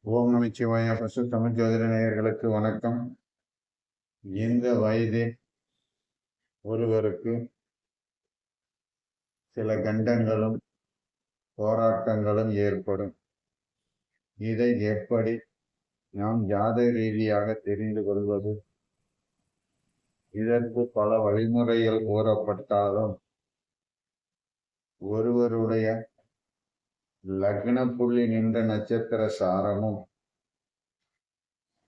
ஓம் நமச்சிவாய. பசு தமிழ் ஜோதிட நேயர்களுக்கு வணக்கம். இந்த வயதில் ஒருவருக்கு சில கண்டங்களும் போராட்டங்களும் ஏற்படும். இதை எப்படி நாம் ஜாதக ரீதியாக தெரிந்து கொள்வது? இதற்கு பல வழிமுறைகள் கூறப்பட்டாலும் ஒருவருடைய லக்ன புள்ளி நின்ற நட்சத்திர சாரமும்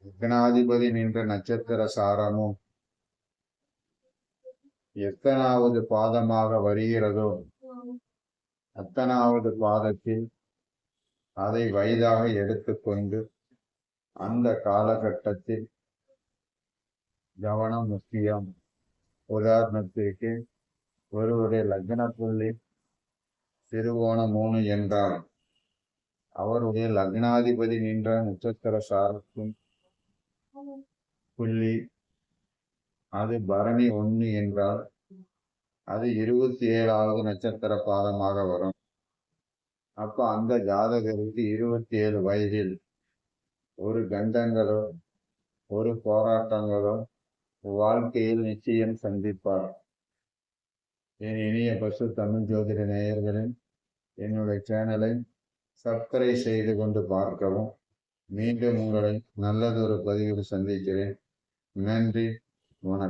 லக்னாதிபதி நின்ற நட்சத்திர சாரமும் எத்தனாவது பாதமாக வருகிறதோ அத்தனாவது பாதத்தில் அதை வயதாக எடுத்துக்கொண்டு அந்த காலகட்டத்தில் கவனம் முக்கியம். உதாரணத்திற்கு ஒருவருடைய லக்ன புள்ளி திருவோணம் 3 என்றால் அவருடைய லக்னாதிபதி நின்ற நட்சத்திர சாரத்தின் புள்ளி அது பரணி 1 என்றால் அது 27வது நட்சத்திர பாதமாக வரும். அப்ப அந்த ஜாதகருக்கு 27 வயதில் ஒரு கண்டங்களோ ஒரு போராட்டங்களோ வாழ்க்கையில் நிச்சயம் சந்திப்பார். என் இனிய பசு தமிழ் ஜோதிட நேயர்களின் என்னுடைய சேனலை சப்ஸ்கிரைப் செய்து கொண்டு பார்க்கவும். மீண்டும் உங்களை நல்லதொரு பதிவில் சந்திக்கிறேன். நன்றி, வணக்கம்.